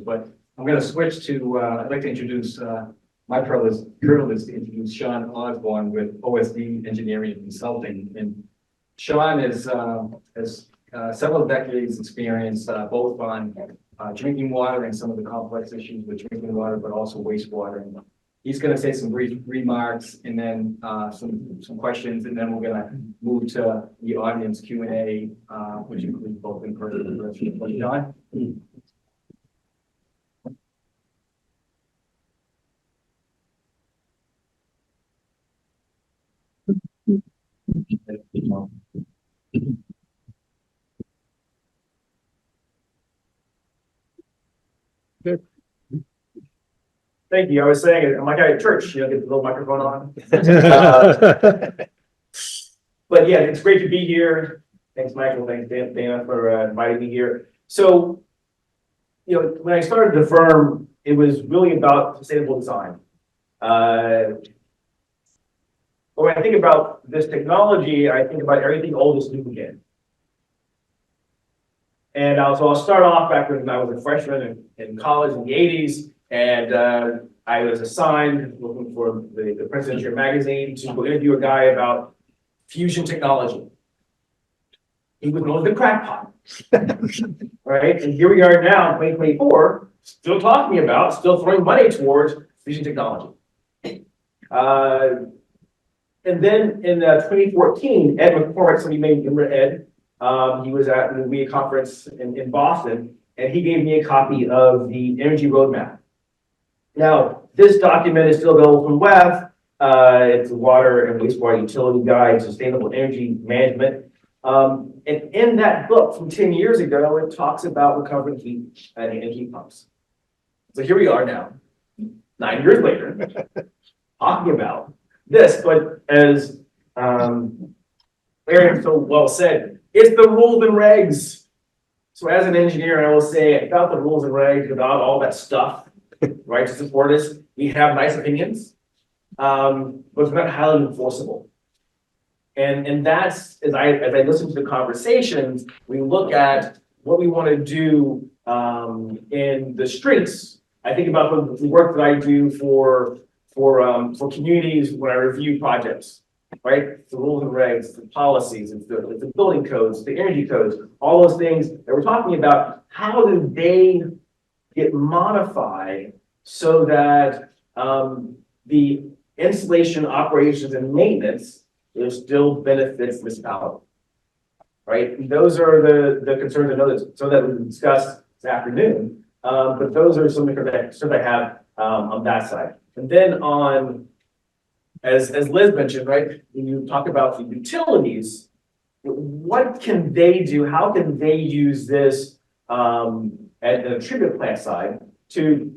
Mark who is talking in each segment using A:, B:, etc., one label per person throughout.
A: but I'm going to switch to, I'd like to introduce my privilege to introduce Sean Osborne with OSD Engineering and Consulting. And Sean has several decades experience, both on drinking water and some of the complex issues with drinking water, but also wastewater. And he's going to say some brief remarks and then some questions, and then we're going to move to the audience Q&A, which includes both in person and virtual. Sean?
B: Thank you. I was saying, I'm like at church, get the little microphone on. But yeah, it's great to be here. Thanks, Michael. Thanks, Dana, for inviting me here. So, when I started the firm, it was really about sustainable design. But when I think about this technology, I think about everything old is new again. And so I'll start off back when I was a freshman in college in the 80s. And I was assigned, looking for the Presidential Magazine, to go interview a guy about fusion technology. He was known as the crackpot, right? And here we are now, 2024, still talking about, still throwing money towards fusion technology. And then in 2014, Ed McCormick, some of you may remember Ed, he was at the WEA conference in Boston, and he gave me a copy of the Energy Roadmap. Now, this document is still available from WEF. It's a water and wastewater utility guide, sustainable energy management. And in that book from 10 years ago, it talks about recovering heat and heat pumps. So here we are now, 9 years later, talking about this. But as Aaron so well said, it's the rules and regs. So as an engineer, I will say about the rules and regs, about all that stuff, right, to support us. We have nice opinions, but it's not highly enforceable. And that's, as I listen to the conversations, we look at what we want to do in the streets. I think about the work that I do for communities when I review projects, right? The rules and regs, the policies, it's the building codes, the energy codes, all those things that we're talking about. How do they get modified so that the installation, operations, and maintenance still benefits municipality, right? And those are the concerns and others so that we discussed this afternoon. But those are some of the concerns I have on that side. And then on, as Liz mentioned, right, when you talk about the utilities, what can they do? How can they use this at the treatment plant side to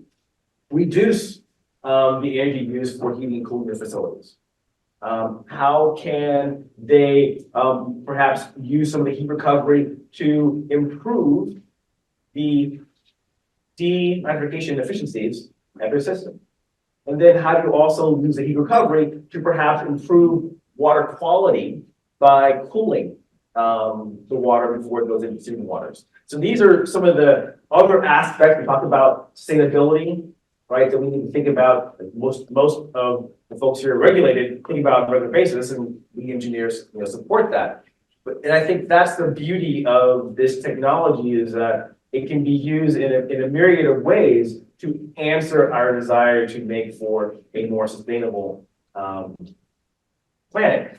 B: reduce the energy used for heating and cooling their facilities? How can they perhaps use some of the heat recovery to improve the denitrification efficiencies at their system? And then how do you also use the heat recovery to perhaps improve water quality by cooling the water before it goes into drinking waters? So these are some of the other aspects. We talk about sustainability, right, that we need to think about. Most of the folks here are regulated, think about on a regular basis, and we engineers support that. And I think that's the beauty of this technology, is that it can be used in a myriad of ways to answer our desire to make for a more sustainable planet.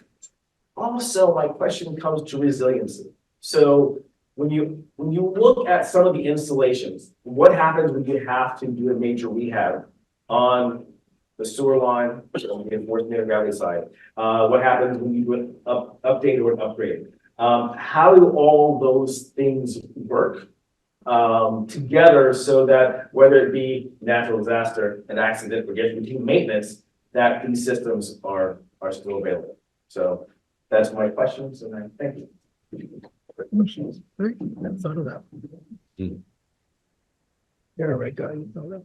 B: Also, my question comes to resiliency. So when you look at some of the installations, what happens when you have to do a major rehab on the sewer line, the enforcement gravity side? What happens when you do an update or an upgrade? How do all those things work together so that whether it be natural disaster, an accident, or just routine maintenance, that these systems are still available? So that's my questions, and I thank you.
C: Great. Never thought of that. You're a right guy. You know that.